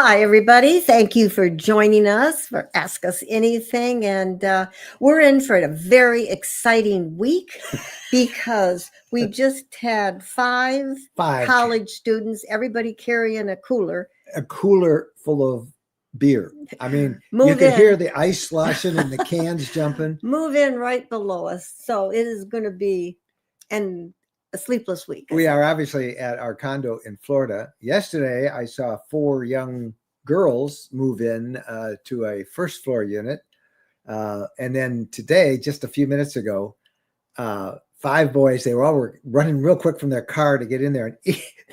Hi, everybody. Thank you for joining us for Ask Us Anything. And we're in for a very exciting week because we just had five Five. college students, everybody carrying a cooler. A cooler full of beer. I mean, you Move could hear in. the ice sloshing and the cans jumping. Move in right below us. So it is going to be a sleepless week. We are obviously at our condo in Florida. Yesterday, I saw 4 young girls move in to a first floor unit. And then today, just a few minutes ago, 5 boys, they were all running real quick from their car to get in there.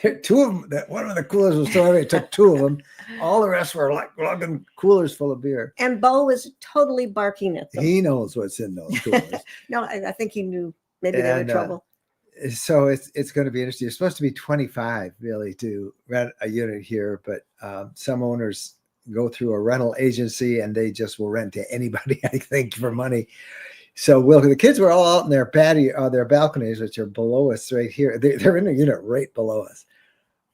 And 2 of them, one of the coolers was so heavy, it took 2 of them. All the rest were like lugging coolers full of beer. And Bo was totally barking at them. He knows what's in those coolers. No, I think he knew maybe they were in trouble. So it's going to be interesting. It's supposed to be 25 really to rent a unit here, but some owners go through a rental agency and they just will rent to anybody, I think, for money. So the kids were all out in their patio, their balconies, which are below us right here. They're in a unit right below us,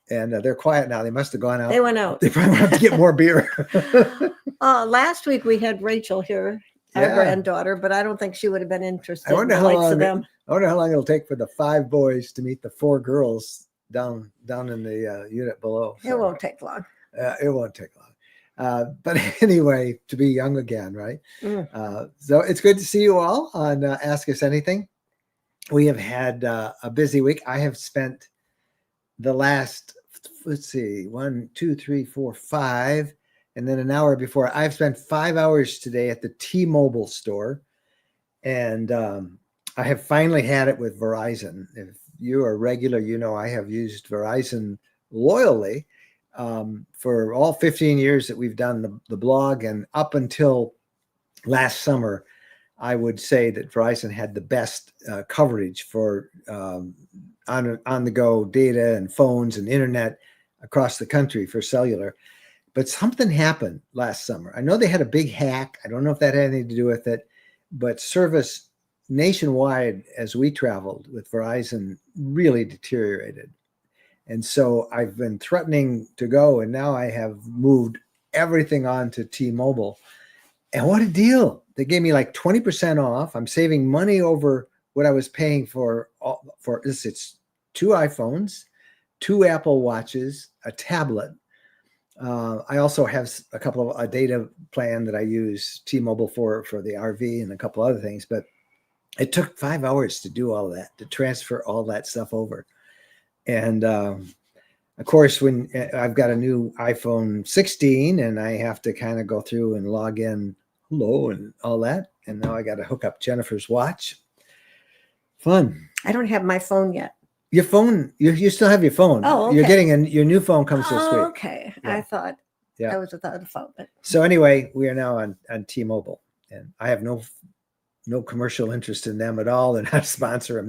and they're quiet now. They must have gone out. They went out. They probably have to get more beer. Last week we had Rachel here, our granddaughter, but I don't think she would have been interested. I wonder in the likes of them. I wonder how long it'll take for the 5 boys to meet the 4 girls down in the unit below. So, it won't take long. It won't take long. But anyway, to be young again, right? So it's good to see you all on Ask Us Anything. We have had a busy week. I have spent the last, 1, 2, 3, 4, 5, and then an hour before. I've spent 5 hours today at the T-Mobile store, and I have finally had it with Verizon. If you are regular, you know I have used Verizon loyally for all 15 years that we've done the blog, and up until last summer, I would say that Verizon had the best coverage for on-the-go data and phones and internet across the country for cellular. But something happened last summer. I know they had a big hack. I don't know if that had anything to do with it, but service nationwide as we traveled with Verizon really deteriorated. And so I've been threatening to go, and now I have moved everything on to T-Mobile. And what a deal. They gave me like 20% off. I'm saving money over what I was paying for this. It's 2 iPhones, 2 Apple Watches, a tablet. I also have a data plan that I use T-Mobile for the RV and a couple other things, but it took 5 hours to do all of that, to transfer all that stuff over. And of course, when I've got a new iPhone 16 and I have to kind of go through and log in, hello, and all that. And now I got to hook up Jennifer's watch. Fun. I don't have my phone yet. Your phone, you still have your phone. Oh, okay. You're getting your new phone comes this week. Okay. Yeah. I thought I was without a phone. But... So anyway, we are now on T-Mobile, and I have no commercial interest in them at all. They're not a sponsor.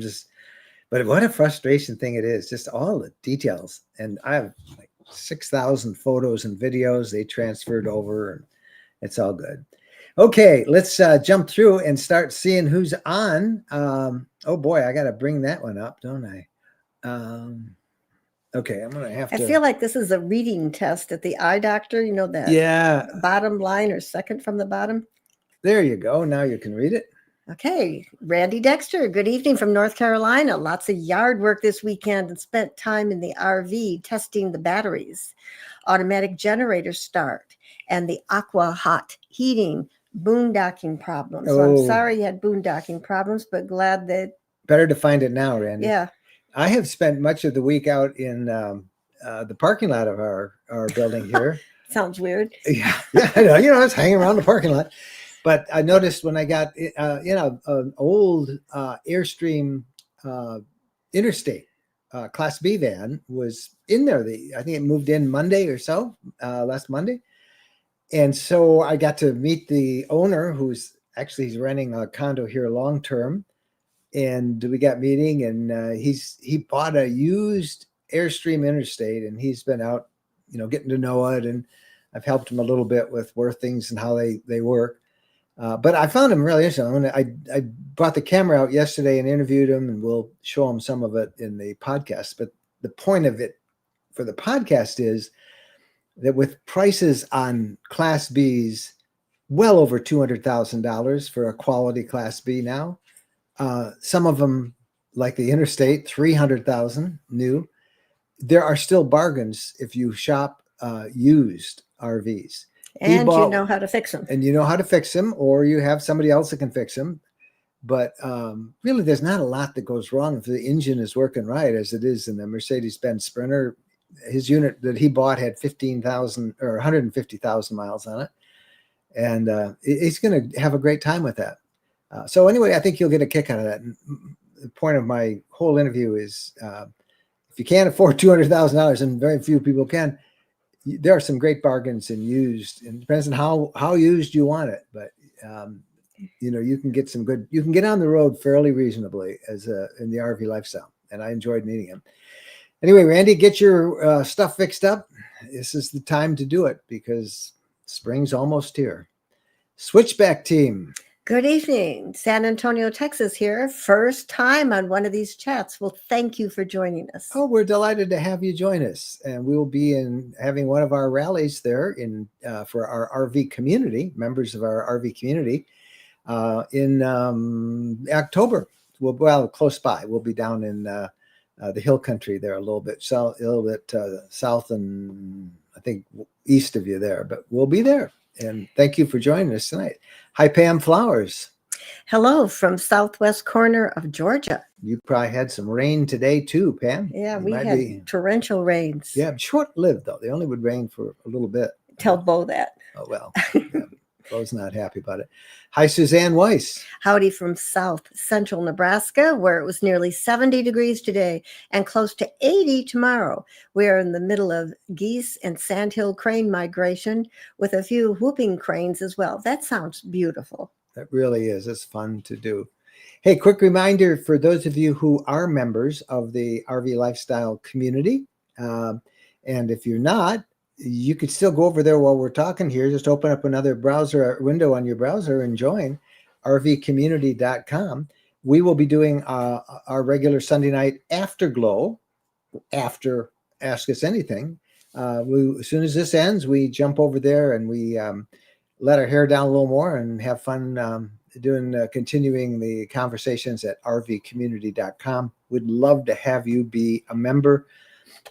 But what a frustration thing it is, just all the details. And I have like 6,000 photos and videos they transferred over, and it's all good. Okay, let's jump through and start seeing who's on. Oh boy, I got to bring that one up, don't I? Okay, I'm going to have to. I feel like this is a reading test at the eye doctor. You know that bottom line or second from the bottom? There you go. Now you can read it. Okay, Randy Dexter, good evening from North Carolina. Lots of yard work this weekend and spent time in the RV testing the batteries, automatic generator start, and the aqua hot heating, boondocking problems. So I'm sorry you had boondocking problems, but glad that... Better to find it now, Randy. Yeah. I have spent much of the week out in the parking lot of our building here. Sounds weird. Yeah, I know. I was hanging around the parking lot. But I noticed when I got an old Airstream Interstate Class B van was in there. I think it moved in Monday or so, last Monday. And so I got to meet the owner, he's renting a condo here long term. And we got meeting, and he bought a used Airstream Interstate, and he's been out, getting to know it. And I've helped him a little bit with where things and how they work. But I found him really interesting. I brought the camera out yesterday and interviewed him, and we'll show him some of it in the podcast. But the point of it for the podcast is that with prices on Class Bs well over $200,000 for a quality Class B now, some of them, like the Interstate, 300,000 new. There are still bargains if you shop used RVs. And you know how to fix them. And you know how to fix them, or you have somebody else that can fix them. But really, there's not a lot that goes wrong if the engine is working right, as it is in the Mercedes-Benz Sprinter. His unit that he bought had 15,000 or 150,000 miles on it. And he's going to have a great time with that. So anyway, I think you'll get a kick out of that. And the point of my whole interview is if you can't afford $200,000, and very few people can, there are some great bargains in used. And it depends on how used you want it. But, you can get you can get on the road fairly reasonably in the RV lifestyle. And I enjoyed meeting him. Anyway, Randy, get your stuff fixed up. This is the time to do it because spring's almost here. Switchback team. Good evening. San Antonio, Texas here. First time on one of these chats. Well, thank you for joining us. Oh, we're delighted to have you join us. And we'll be having one of our rallies there for our RV community, members of our RV community, in October. Well, close by. We'll be down in the hill country there, a little bit south and I think east of you there, but we'll be there. And thank you for joining us tonight. Hi, Pam Flowers. Hello from southwest corner of Georgia. You probably had some rain today too, Pam. Yeah, we had torrential rains. Yeah, short-lived though. They only would rain for a little bit. Tell Bo that. Oh, well. Yeah. Bo's not happy about it. Hi, Suzanne Weiss. Howdy from south central Nebraska, where it was nearly 70 degrees today and close to 80 tomorrow. We are in the middle of geese and sandhill crane migration with a few whooping cranes as well. That sounds beautiful. That really is. It's fun to do. Hey, quick reminder for those of you who are members of the RV lifestyle community. And if you're not, you could still go over there while we're talking here. Just open up another browser window on your browser and join rvcommunity.com. We will be doing our regular Sunday night Afterglow after Ask Us Anything. As soon as this ends, we jump over there and we let our hair down a little more and have fun continuing the conversations at rvcommunity.com. We'd love to have you be a member.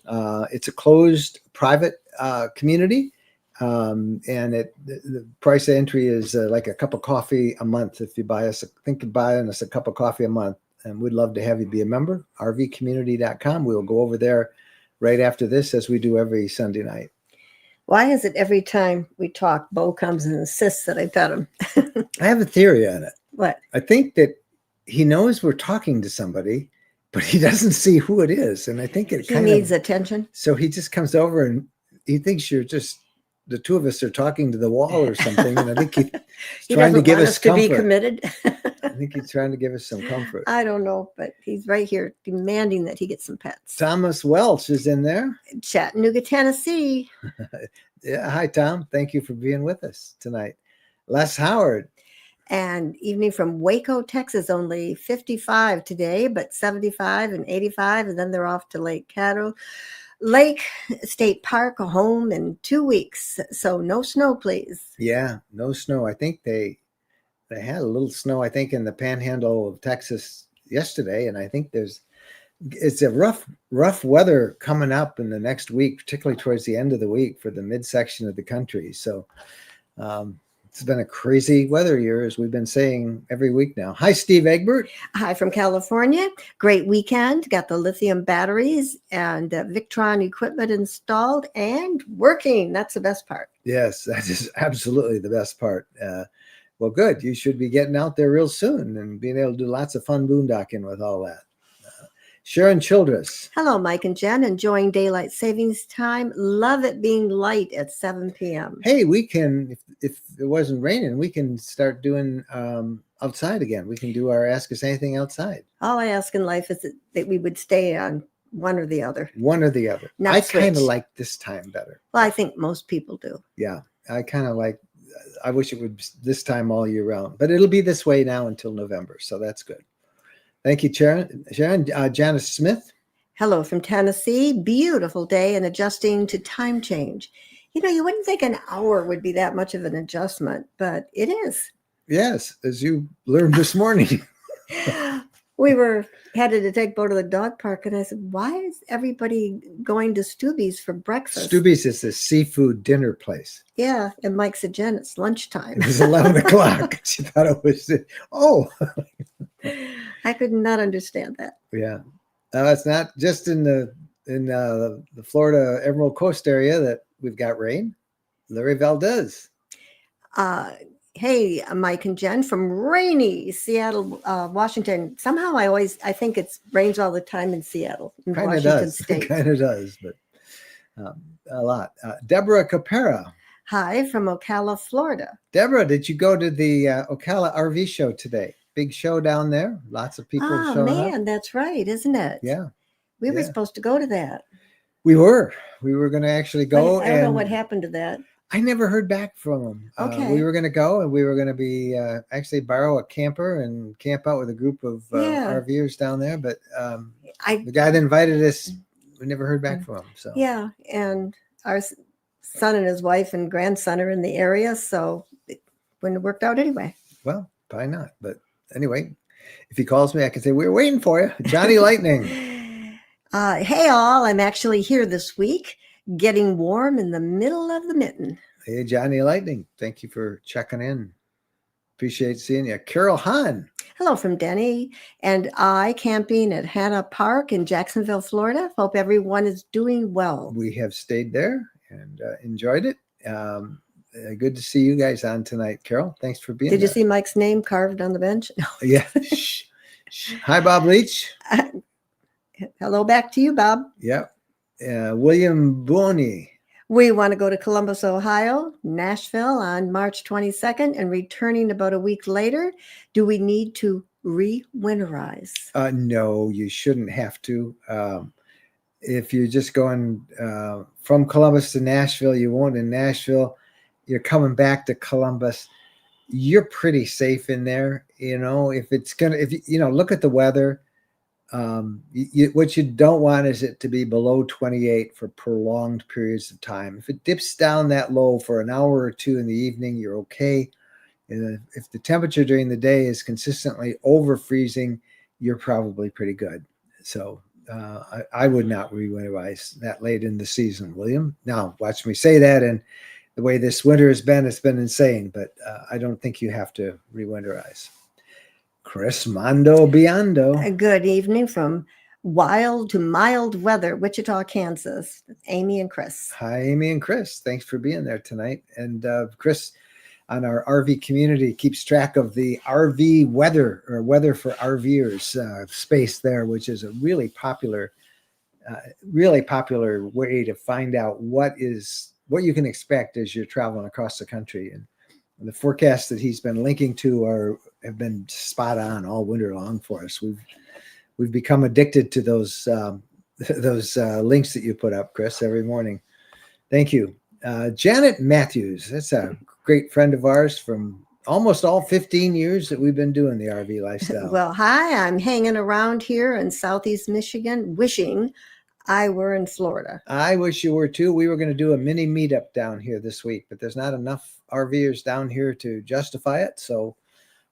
It's a closed private community, and the price of entry is like a cup of coffee a month. If you buy us, think of buying us a cup of coffee a month, and we'd love to have you be a member. rvcommunity.com. We'll go over there right after this, as we do every Sunday night. Why is it every time we talk, Bo comes and insists that I pet him? I have a theory on it. What? I think that he knows we're talking to somebody, but he doesn't see who it is. And I think he needs attention. So he just comes over and he thinks the two of us are talking to the wall or something. And I think he's trying to give us comfort. To be committed. I think he's trying to give us some comfort. I don't know, but he's right here demanding that he get some pets. Thomas Welch is in there. Chattanooga, Tennessee. Yeah. Hi, Tom. Thank you for being with us tonight. Les Howard. And evening from Waco, Texas, only 55 today, but 75 and 85. And then they're off to Lake State Park, home in 2 weeks. So no snow, please. Yeah, no snow. I think they had a little snow, I think, in the panhandle of Texas yesterday. And I think it's a rough weather coming up in the next week, particularly towards the end of the week for the midsection of the country. So, it's been a crazy weather year, as we've been saying every week now. Hi, Steve Egbert. Hi from California. Great weekend. Got the lithium batteries and Victron equipment installed and working. That's the best part. Yes, that is absolutely the best part. Well, good. You should be getting out there real soon and being able to do lots of fun boondocking with all that. Sharon Childress. Hello, Mike and Jen. Enjoying daylight savings time. Love it being light at 7 p.m. Hey, we can, if it wasn't raining, we can start doing outside again. We can do our Ask Us Anything outside. All I ask in life is that we would stay on one or the other. One or the other. I kind of like this time better. Well, I think most people do. Yeah, I wish it would be this time all year round, but it'll be this way now until November. So that's good. Thank you, Sharon. Janice Smith. Hello from Tennessee. Beautiful day and adjusting to time change. You wouldn't think an hour would be that much of an adjustment, but it is. Yes, as you learned this morning. We were headed to take Bo to the dog park, and I said, "Why is everybody going to Stubby's for breakfast?" Stubby's is a seafood dinner place. Yeah, and Mike said, "Jen, it's lunchtime." It was 11 o'clock. She thought it was, oh. I could not understand that. Yeah. It's not just in the Florida Emerald Coast area that we've got rain. Larry Valdez. Hey, Mike and Jen from rainy Seattle, Washington. Somehow I think it rains all the time in Seattle, in Kind of Washington does. State. Kind of does, but a lot. Deborah Capera. Hi, from Ocala, Florida. Deborah, did you go to the Ocala RV show today? Big show down there. Lots of people showing up. Man, that's right, isn't it? Yeah. We were supposed to go to that. We were going to actually go. I don't know what happened to that. I never heard back from them. Okay. We were going to go, and we were going to be actually borrow a camper and camp out with a group of RVers down there. But the guy that invited us, we never heard back from him. So yeah, and our son and his wife and grandson are in the area, so it wouldn't have worked out anyway. Well, probably not. But anyway, if he calls me, I can say, "We were waiting for you." Johnny Lightning. Hey, all. I'm actually here this week, getting warm in the middle of the mitten. Hey, Johnny Lightning. Thank you for checking in. Appreciate seeing you. Carol Hahn. Hello from Denny and I, camping at Hanna Park in Jacksonville, Florida. Hope everyone is doing well. We have stayed there and enjoyed it. Good to see you guys on tonight, Carol. Thanks for being Did you see Mike's name carved on the bench? Yeah. Hi, Bob Leach. Hello back to you, Bob. Yep. William Boney. We want to go to Columbus, Ohio, Nashville on March 22nd and returning about a week later. Do we need to re-winterize? No, you shouldn't have to. If you're just going from Columbus to Nashville, you won't. In Nashville, you're coming back to Columbus, you're pretty safe in there. If you look at the weather, what you don't want is it to be below 28 for prolonged periods of time. If it dips down that low for an hour or two in the evening, you're okay. And if the temperature during the day is consistently over freezing, you're probably pretty good. So I would not re-winterize that late in the season, William. Now, watch me say that, and the way this winter has been, it's been insane, but I don't think you have to re-winterize. Chris Mondo Biondo. Good evening from wild to mild weather, Wichita, Kansas. Amy and Chris. Hi, Amy and Chris. Thanks for being there tonight. And Chris, on our RV community, keeps track of the RV weather, or weather for RVers space there, which is a really popular way to find out what you can expect as you're traveling across the country. And the forecasts that he's been linking to have been spot on all winter long for us. We've become addicted to those links that you put up, Chris, every morning. Thank you. Janet Matthews, that's a great friend of ours from almost all 15 years that we've been doing the RV lifestyle. Well, hi, I'm hanging around here in Southeast Michigan, wishing I were in Florida. I wish you were too. We were going to do a mini meetup down here this week, but there's not enough RVers down here to justify it, so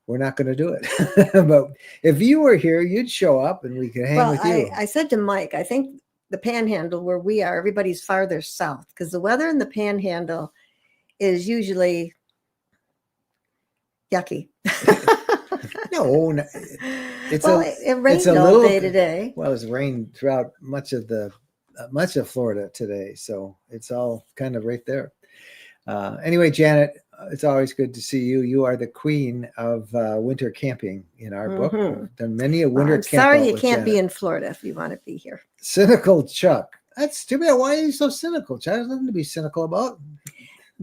we're not going to do it. But if you were here, you'd show up and we could hang with you. I said to Mike, I think the Panhandle where we are, everybody's farther south, because the weather in the Panhandle is usually yucky. No, it rained all day today. Well, it's rained throughout much of Florida today, so it's all kind of right there. Anyway, Janet, it's always good to see you. You are the queen of winter camping in our book. We've done many a winter camp. Sorry you can't be in Florida if you want to be here. Cynical Chuck. That's too bad. Why are you so cynical, Chuck? There's nothing to be cynical about.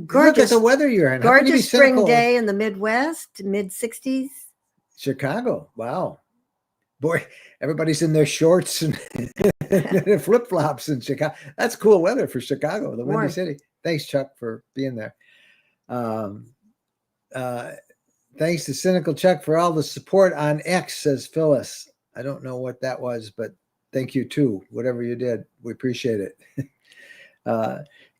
Gorgeous. Look at the weather you're in. Gorgeous spring day in the Midwest, mid-60s. Chicago. Wow. Boy, everybody's in their shorts and flip-flops in Chicago. That's cool weather for Chicago, the Windy City. Thanks, Chuck, for being there. Thanks to Cynical Chuck for all the support on X, says Phyllis. I don't know what that was, but thank you too. Whatever you did, we appreciate it.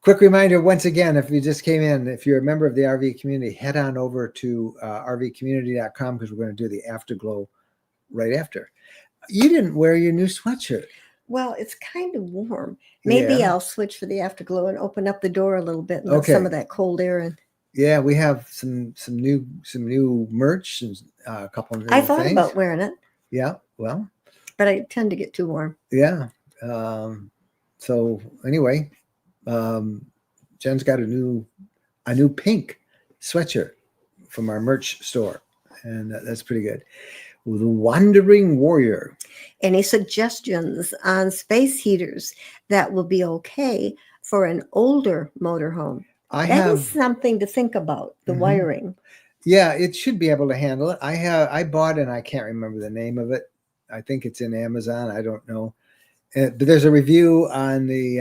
Quick reminder once again, if you just came in, if you're a member of the RV community, head on over to rvcommunity.com because we're going to do the Afterglow right after. You didn't wear your new sweatshirt. Well, it's kind of warm. Maybe Yeah. I'll switch for the Afterglow and open up the door a little bit and let Okay. some of that cold air in. Yeah, we have some new merch and a couple of new I thought things. about wearing it, Yeah, well, but I tend to get too warm. yeah. So anyway, Jen's got a new pink sweatshirt from our merch store, and that's pretty good. The Wandering Warrior. Any suggestions on space heaters that will be okay for an older motorhome? That is something to think about, the wiring. Yeah, it should be able to handle it. I bought, and I can't remember the name of it. I think it's in Amazon. I don't know. But there's a review on the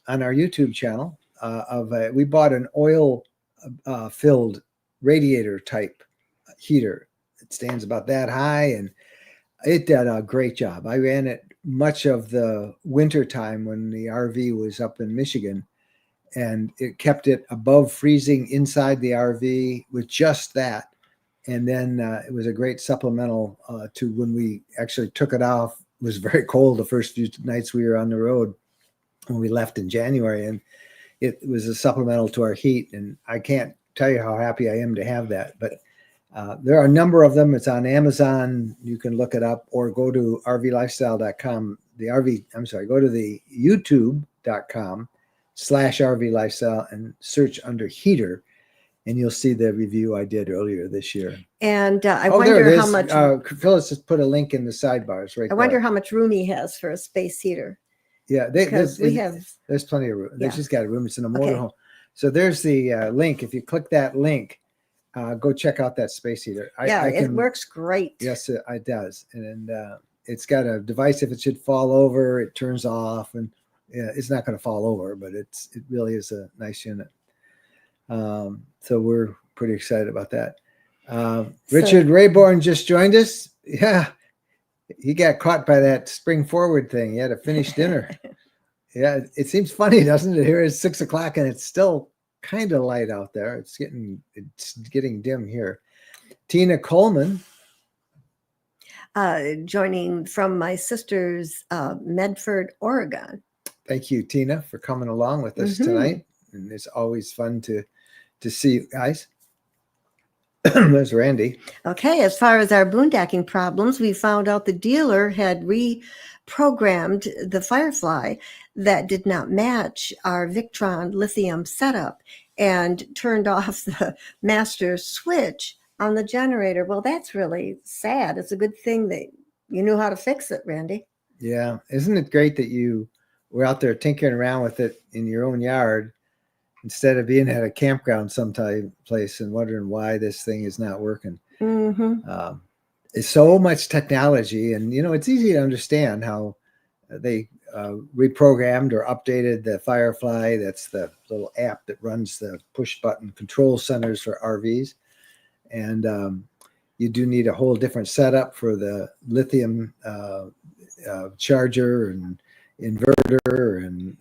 on our YouTube channel we bought an oil filled radiator type heater. It stands about that high, and it did a great job. I ran it much of the winter time when the RV was up in Michigan, and it kept it above freezing inside the RV with just that. And then it was a great supplemental to when we actually took it off. It was very cold the first few nights we were on the road when we left in January, and it was a supplemental to our heat. And I can't tell you how happy I am to have that. But there are a number of them. It's on Amazon. You can look it up or go to rvlifestyle.com. Go to the youtube.com/RV Lifestyle and search under heater, and you'll see the review I did earlier this year. And I wonder how much. Phyllis has put a link in the sidebars right there. I wonder how much room he has for a space heater. Yeah, there's plenty of room. Yeah. She's got a room. It's in a motorhome. So there's the link. If you click that link, go check out that space heater. It works great. Yes, it does. And it's got a device. If it should fall over, it turns off, and it's not going to fall over, but it really is a nice unit. So we're pretty excited about that. Richard Rayborn just joined us. Yeah, he got caught by that spring forward thing. He had to finish dinner. Yeah, it seems funny, doesn't it? Here it's 6 o'clock and it's still kind of light out there. It's getting dim here. Tina Coleman. Joining from my sister's Medford, Oregon. Thank you, Tina, for coming along with us tonight. And it's always fun to see you guys. There's Randy. Okay, as far as our boondocking problems, we found out the dealer had reprogrammed the Firefly that did not match our Victron lithium setup and turned off the master switch on the generator. Well, that's really sad. It's a good thing that you knew how to fix it, Randy. Yeah. Isn't it great that you were out there tinkering around with it in your own yard instead of being at a campground place and wondering why this thing is not working? It's so much technology, and it's easy to understand how they reprogrammed or updated the Firefly. That's the little app that runs the push button control centers for RVs. And you do need a whole different setup for the lithium charger and inverter and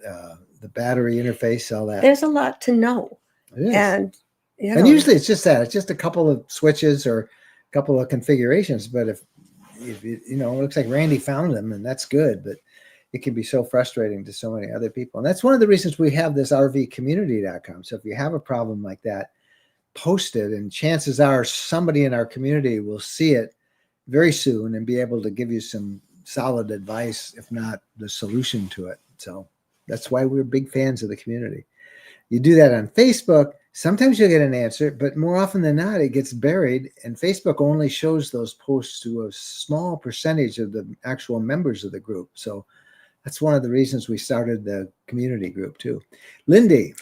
the battery interface, all that. There's a lot to know. And usually it's just that. It's just a couple of switches or a couple of configurations. But if it looks like Randy found them, and that's good. But it can be so frustrating to so many other people. And that's one of the reasons we have this rvcommunity.com. So if you have a problem like that, post it, and chances are somebody in our community will see it very soon and be able to give you some solid advice, if not the solution to it. So that's why we're big fans of the community. You do that on Facebook, sometimes you'll get an answer, but more often than not, it gets buried, and Facebook only shows those posts to a small percentage of the actual members of the group. So that's one of the reasons we started the community group too. Lindy.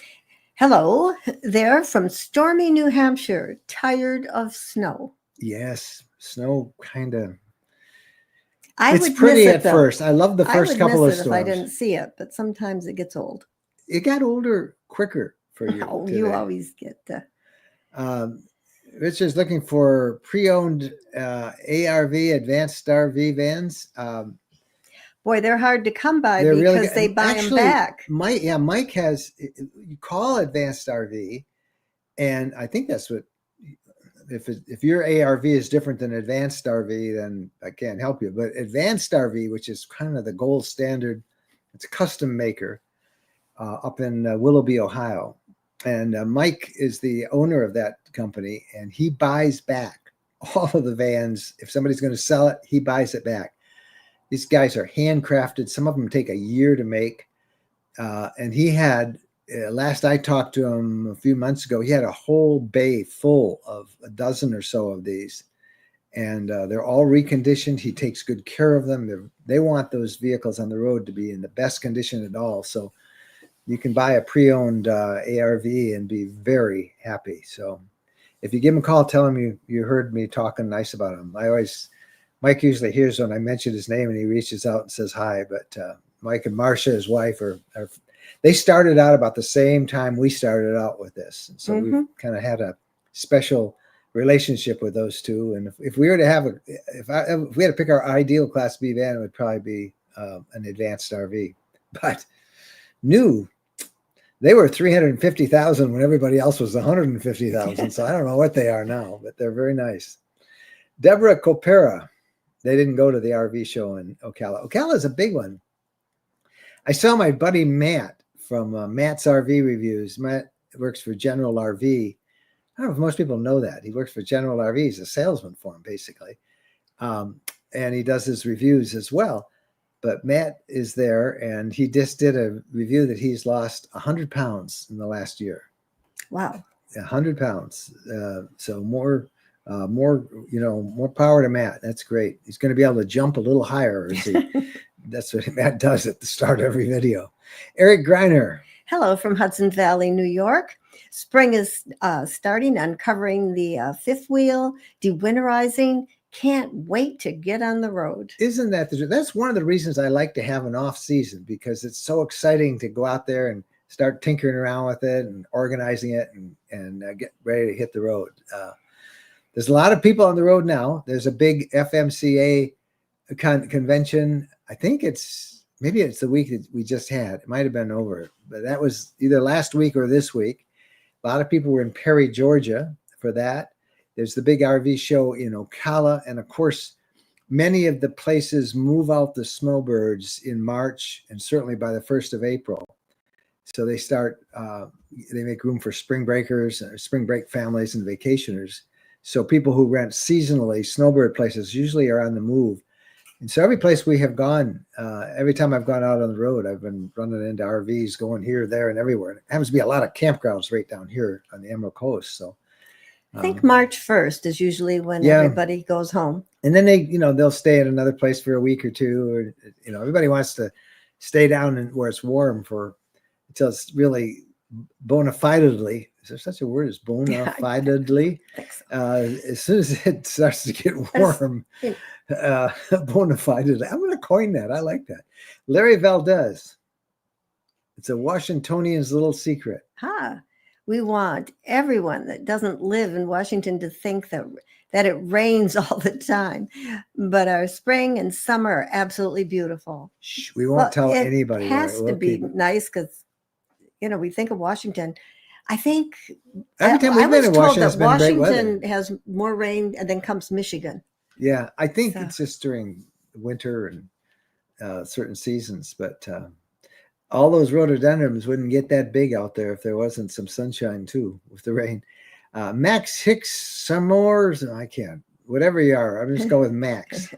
Hello there from stormy New Hampshire. Tired of snow? Yes, snow kind of. It's pretty at first. I love the first couple of storms. If I didn't see it, but sometimes it gets old. It got older quicker for you. Oh, you always get the. Richard's looking for pre-owned ARV, advanced RV vans. Boy, they're hard to come by They're really because good. they And buy them back. Mike has, you call Advanced RV, and I think that's what, if your ARV is different than Advanced RV, then I can't help you. But Advanced RV, which is kind of the gold standard, it's a custom maker up in Willoughby, Ohio. And Mike is the owner of that company, and he buys back all of the vans. If somebody's going to sell it, he buys it back. These guys are handcrafted. Some of them take a year to make. And he had, last I talked to him a few months ago, he had a whole bay full of a dozen or so of these. And they're all reconditioned. He takes good care of them. They want those vehicles on the road to be in the best condition at all. So you can buy a pre-owned ARV and be very happy. So if you give him a call, tell him you heard me talking nice about him. Mike usually hears when I mention his name and he reaches out and says hi. But Mike and Marcia, his wife, they started out about the same time we started out with this. And so we've kind of had a special relationship with those two. And if we were to have if we had to pick our ideal Class B van, it would probably be an Advanced RV. But new, they were 350,000 when everybody else was 150,000. So I don't know what they are now, but they're very nice. Deborah Copera, they didn't go to the RV show in Ocala. Ocala is a big one. I saw my buddy Matt from Matt's RV Reviews. Matt works for General RV. I don't know if most people know that. He works for General RV. He's a salesman for him, basically. And he does his reviews as well. But Matt is there, and he just did a review that he's lost 100 pounds in the last year. Wow. 100 pounds. So more power to Matt. That's great. He's going to be able to jump a little higher. That's what Matt does at the start of every video. Eric Greiner. Hello from Hudson Valley, New York. Spring is starting, uncovering the fifth wheel, dewinterizing. Can't wait to get on the road. Isn't that's one of the reasons I like to have an off season, because it's so exciting to go out there and start tinkering around with it and organizing it and get ready to hit the road. There's a lot of people on the road now. There's a big FMCA convention. I think maybe it's the week that we just had. It might have been over, but that was either last week or this week. A lot of people were in Perry, Georgia for that. There's the big RV show in Ocala. And of course, many of the places move out the snowbirds in March and certainly by the 1st of April. So they they make room for spring breakers, spring break families and vacationers. So people who rent seasonally, snowbird places usually are on the move. And so every place we have gone, every time I've gone out on the road, I've been running into RVs going here, there, and everywhere. It happens to be a lot of campgrounds right down here on the Emerald Coast. So I think March 1st is usually when everybody goes home. And then they'll stay at another place for a week or two. Or, everybody wants to stay down where it's warm until it's really bona fidedly. Is there such a word as bona fidedly? As soon as it starts to get warm, bona fidedly. I'm going to coin that. I like that. Larry Valdez. It's a Washingtonian's little secret. We want everyone that doesn't live in Washington to think that it rains all the time. But our spring and summer are absolutely beautiful. We won't tell anybody. It has to be nice because, we think of Washington. I think every time we've been in Washington has more rain, and then comes Michigan. Yeah, I think it's just during winter and certain seasons. But all those rhododendrons wouldn't get that big out there if there wasn't some sunshine too with the rain. Max Hicks, some more. I can't. Whatever you are, I'm just going with Max.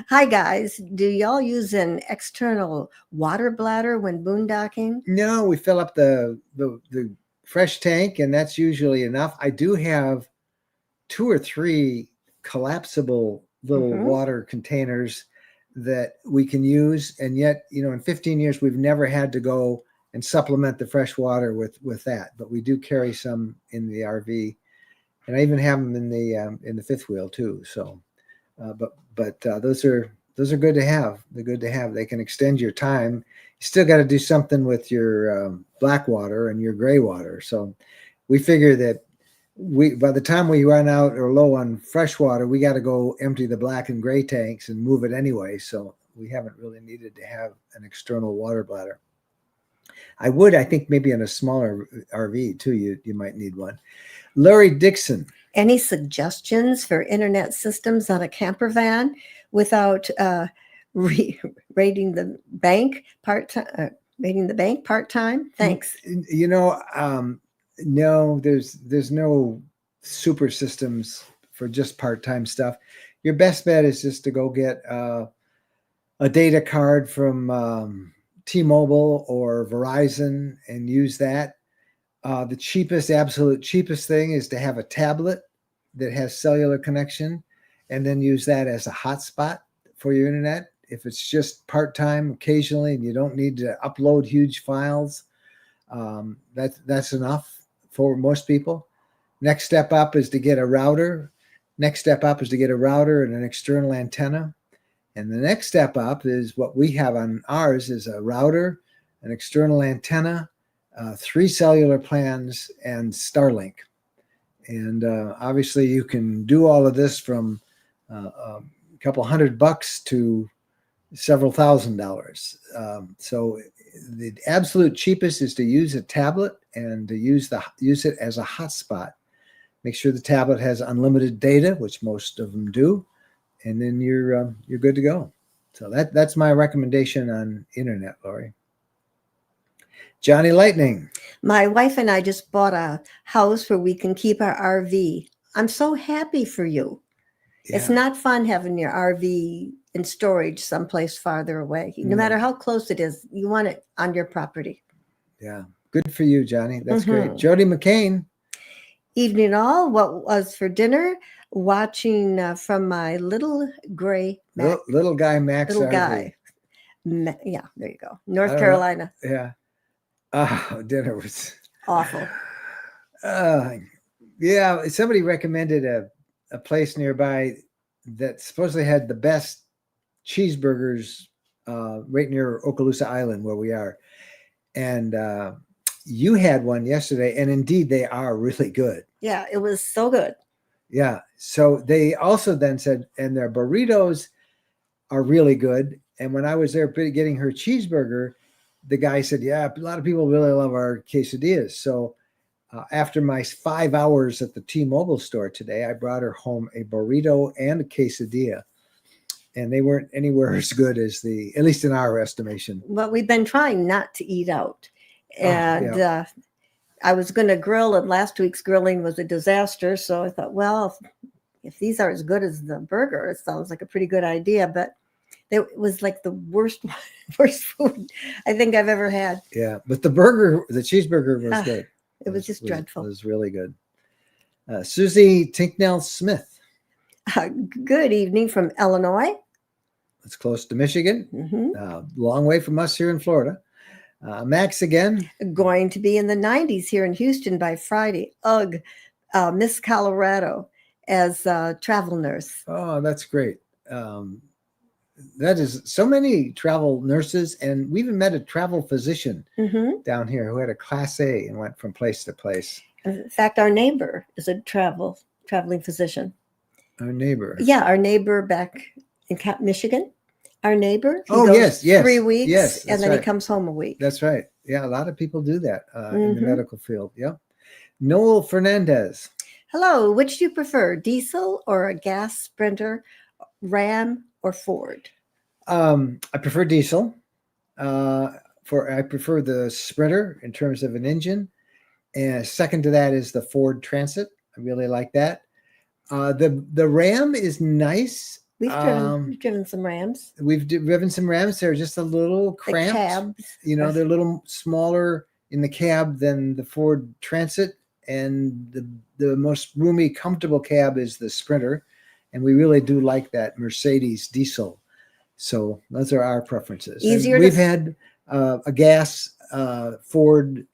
Hi guys, do y'all use an external water bladder when boondocking? No, we fill up the fresh tank, and that's usually enough. I do have 2 or 3 collapsible little water containers that we can use, and yet in 15 years we've never had to go and supplement the fresh water with that, but we do carry some in the RV, and I even have them in the fifth wheel too. So but those are good to have. They're good to have. They can extend your time. You still got to do something with your black water and your gray water. So we figure that by the time we run out or low on fresh water, we got to go empty the black and gray tanks and move it anyway. So we haven't really needed to have an external water bladder. I think maybe in a smaller RV too, you might need one. Larry Dixon. Any suggestions for internet systems on a camper van without rating the bank part-time? Rating the bank part-time? Thanks. No, there's no super systems for just part-time stuff. Your best bet is just to go get a data card from T-Mobile or Verizon and use that. The absolute cheapest thing is to have a tablet that has cellular connection and then use that as a hotspot for your internet. If it's just part-time occasionally and you don't need to upload huge files, that's enough for most people. Next step up is to get a router. Next step up is to get a router and an external antenna. And the next step up is what we have on ours is a router, an external antenna, 3 cellular plans, and Starlink. And obviously you can do all of this from a couple $100 to several $1,000s. So the absolute cheapest is to use a tablet and to use it as a hotspot. Make sure the tablet has unlimited data, which most of them do, and then you're good to go. So that's my recommendation on internet, Lori. Johnny Lightning. My wife and I just bought a house where we can keep our RV. I'm so happy for you. Yeah. It's not fun having your RV in storage someplace farther away. No matter how close it is, you want it on your property. Yeah. Good for you, Johnny. That's great. Jody McCain. Evening all. What was for dinner? Watching from my little gray Mac. Little guy Max Little RV. guy. Yeah, there you go. North Carolina. Yeah. Oh, dinner was awful. Yeah, somebody recommended a place nearby that supposedly had the best cheeseburgers right near Okaloosa Island where we are. And you had one yesterday, and indeed they are really good. Yeah, it was so good. Yeah. So they also then said, and their burritos are really good. And when I was there getting her cheeseburger, the guy said, yeah, a lot of people really love our quesadillas. So after my 5 hours at the T-Mobile store today, I brought her home a burrito and a quesadilla. And they weren't anywhere as good as at least in our estimation. Well, we've been trying not to eat out. And I was going to grill, and last week's grilling was a disaster. So I thought, well, if these are as good as the burger, it sounds like a pretty good idea. But it was like the worst food I think I've ever had. Yeah, but the cheeseburger was good. It was just dreadful. It was really good. Susie Tinknell Smith. Good evening from Illinois. It's close to Michigan. Long way from us here in Florida. Max again. Going to be in the 90s here in Houston by Friday. Ugh, Miss Colorado as a travel nurse. Oh, that's great. That is so many travel nurses, and we even met a travel physician down here who had a Class A and went from place to place. In fact, our neighbor is a traveling physician. Our neighbor. Yeah, our neighbor back in Michigan. Our neighbor. He goes yes. 3 weeks, yes, and then he comes home a week. That's right. Yeah, a lot of people do that in the medical field. Yep. Noel Fernandez. Hello. Which do you prefer, diesel or a gas Sprinter, Ram or Ford? I prefer diesel. I prefer the Sprinter in terms of an engine, and second to that is the Ford Transit. I really like that. The Ram is nice. We've driven some Rams. We've driven some Rams. They're just a little cramped. The cabs. They're a little smaller in the cab than the Ford Transit, and the most roomy, comfortable cab is the Sprinter, and we really do like that Mercedes diesel. So those are our preferences. We've had a gas Ford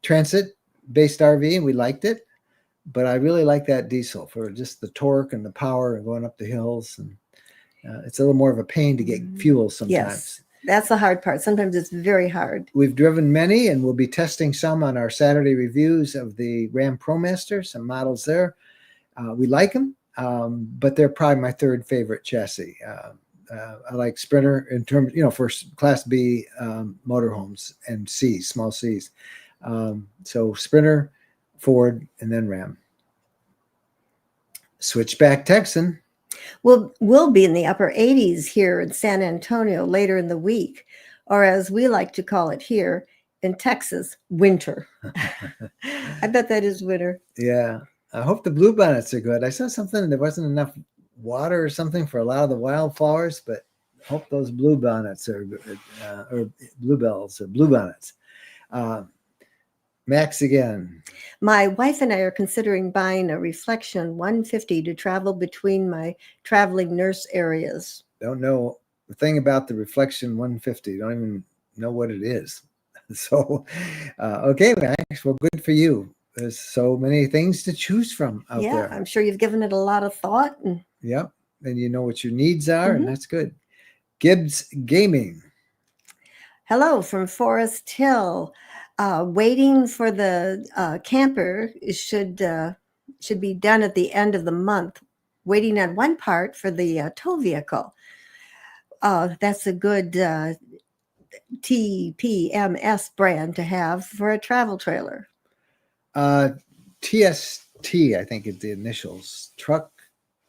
Transit-based RV, and we liked it. But I really like that diesel for just the torque and the power and going up the hills. And it's a little more of a pain to get fuel sometimes. Yes, that's the hard part. Sometimes it's very hard. We've driven many, and we'll be testing some on our Saturday reviews of the Ram ProMaster, some models there. We like them, but they're probably my third favorite chassis. I like Sprinter in terms, for Class B motorhomes and small C's. So Sprinter, Ford, and then Ram. Switchback Texan. We'll be in the upper 80s here in San Antonio later in the week, or as we like to call it here in Texas, winter. I bet that is winter. Yeah. I hope the bluebonnets are good. I saw something, there wasn't enough water or something for a lot of the wildflowers, but I hope those bluebonnets are good, or bluebells or bluebonnets. Max again. My wife and I are considering buying a Reflection 150 to travel between my traveling nurse areas. Don't know the thing about the Reflection 150. Don't even know what it is. So, okay, Max, well, good for you. There's so many things to choose from out there. Yeah, I'm sure you've given it a lot of thought. Yep. And you know what your needs are, and that's good. Gibbs Gaming. Hello from Forest Hill. Waiting for the camper should be done at the end of the month. Waiting on one part for the tow vehicle. That's a good TPMS brand to have for a travel trailer. TST, I think it's the initials. Truck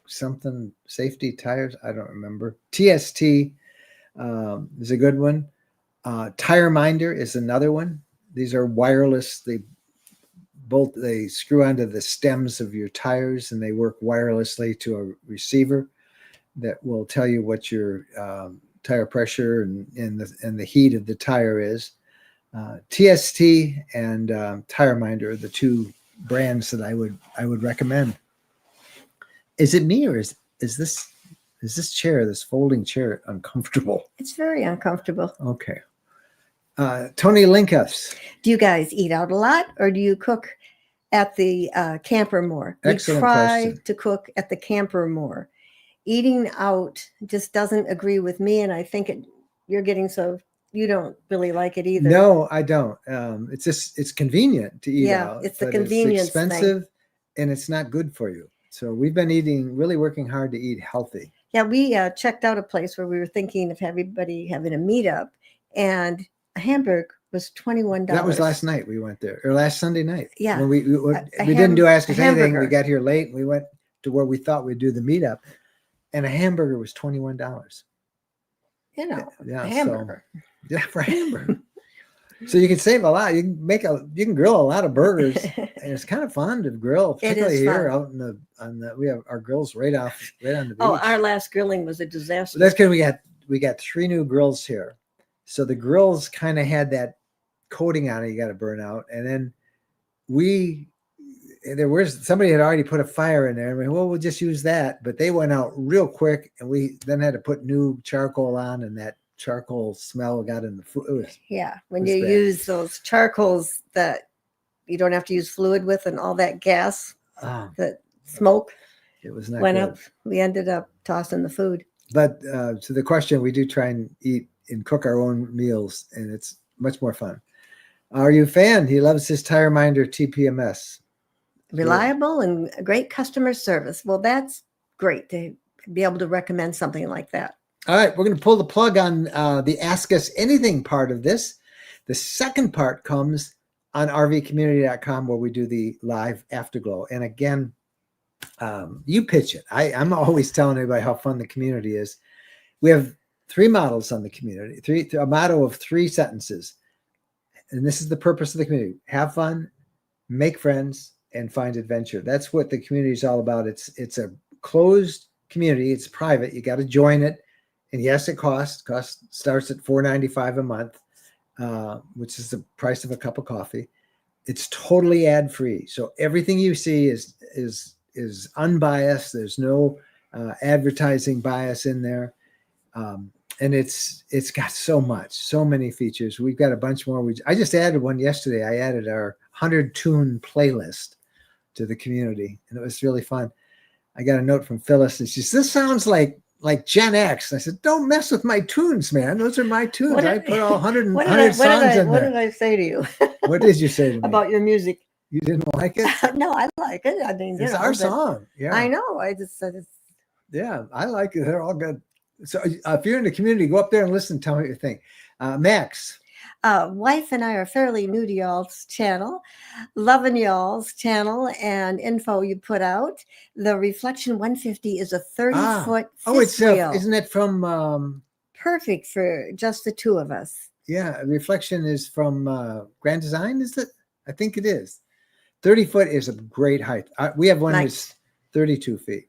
something safety tires. I don't remember. TST is a good one. Tire Minder is another one. These are wireless. They screw onto the stems of your tires and they work wirelessly to a receiver that will tell you what your tire pressure and the heat of the tire is. TST and Tire Minder are the two brands that I would recommend. Is it me or is this chair, this folding chair, uncomfortable? It's very uncomfortable. Okay. Tony Linkuffs. Do you guys eat out a lot or do you cook at the camper more? Excellent we try question. to cook at the camper more. Eating out just doesn't agree with me, and I think you're getting so you don't really like it either. No, I don't. It's convenient to eat out. It's the convenience it's expensive and it's not good for you. So we've been really working hard to eat healthy. Yeah, we checked out a place where we were thinking of everybody having a meetup, and a hamburger was $21. That was last night we went there, or last Sunday night. Yeah. When we didn't ask us anything. We got here late and we went to where we thought we'd do the meetup, and a hamburger was $21. Yeah, a hamburger. So, for a hamburger. So you can save a lot. You can grill a lot of burgers, and it's kind of fun to grill, particularly here out we have our grills right on the beach. Oh, our last grilling was a disaster. That's because we got 3 new grills here. So the grills kind of had that coating on it you got to burn out. And then somebody had already put a fire in there, and we'll just use that. But they went out real quick, and we then had to put new charcoal on, and that charcoal smell got in the food. When you use those charcoals that you don't have to use fluid with, and all that gas, that smoke, it was not went good. up. We ended up tossing the food. But to the question, we do try and eat and cook our own meals, and it's much more fun. Are you a fan? He loves his Tire Minder TPMS. Reliable and great customer service. Well, that's great to be able to recommend something like that. All right, we're going to pull the plug on the Ask Us Anything part of this. The second part comes on rvcommunity.com, where we do the live Afterglow. And again, you pitch it. I'm always telling everybody how fun the community is. We have 3 models on the community, a motto of 3 sentences. And this is the purpose of the community: have fun, make friends, and find adventure. That's what the community is all about. It's a closed community. It's private. You got to join it. And yes, it costs. Cost starts at $4.95 a month, which is the price of a cup of coffee. It's totally ad-free. So everything you see is unbiased. There's no advertising bias in there. And it's got so many features. We've got a bunch more. I just added one yesterday. I added our 100 tune playlist to the community, and it was really fun. I got a note from Phyllis, and she says, "This sounds like Gen X." And I said, "Don't mess with my tunes, man. Those are my tunes. I put all 100 songs in there." What did I say to you? What did you say to me? About your music? You didn't like it? No, I like it. I mean, it's our song. Yeah, I know. I just said it's. Yeah, I like it. They're all good. So if you're in the community, go up there and listen. Tell me what you think. Max. Wife and I are fairly new to y'all's channel, loving y'all's channel and info you put out. The Reflection 150 is a 30-foot fifth wheel. Isn't it from? Perfect for just the two of us. Yeah, Reflection is from Grand Design, is it? I think it is. 30 foot is a great height. We have one that's 32 feet.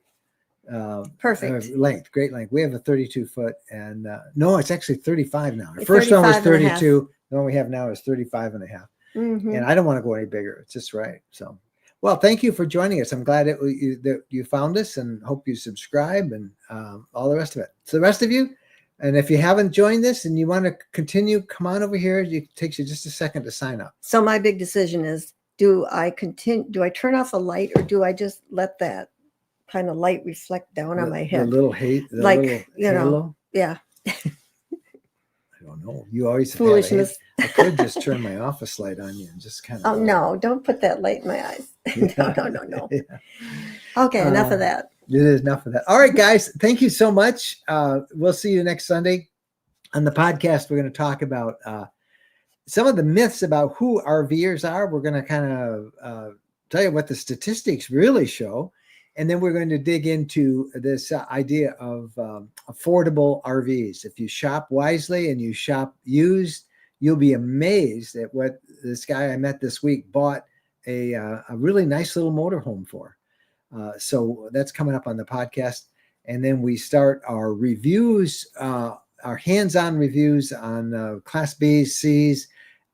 Perfect. Length, great length. We have a 32 foot, and no, it's actually 35 now. The 35 first one was 32. The one we have now is 35 and a half. Mm-hmm. And I don't want to go any bigger. It's just right. So, well, thank you for joining us. I'm glad that you found us, and hope you subscribe and all the rest of it. So the rest of you, and if you haven't joined this and you want to continue, come on over here. It takes you just a second to sign up. So my big decision is, do I turn off the light, or do I just let that kind of light reflect down on my head? The little hate, halo? Yeah. I don't know. You always foolishness. I could just turn my office light on you and just kind of. Oh no! Don't put that light in my eyes. No. Yeah. Okay, enough of that. It is enough of that. All right, guys. Thank you so much. We'll see you next Sunday on the podcast. We're going to talk about some of the myths about who RVers are. We're going to kind of tell you what the statistics really show. And then we're going to dig into this idea of affordable RVs. If you shop wisely and you shop used, you'll be amazed at what this guy I met this week bought a really nice little motorhome for. So that's coming up on the podcast. And then we start our reviews, our hands-on reviews on Class B's, C's,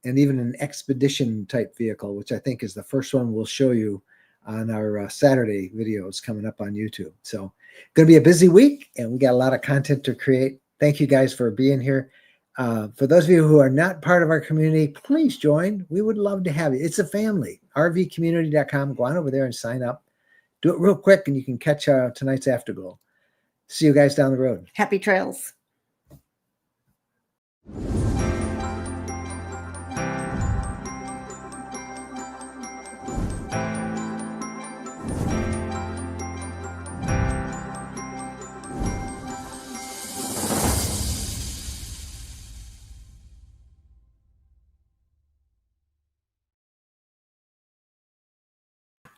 and even an expedition type vehicle, which I think is the first one we'll show you on our Saturday videos coming up on YouTube. So going to be a busy week, and we got a lot of content to create. Thank you guys for being here. For those of you who are not part of our community, please join. We would love to have you. It's a family. RVcommunity.com. Go on over there and sign up. Do it real quick, and you can catch tonight's Afterglow. See you guys down the road. Happy trails.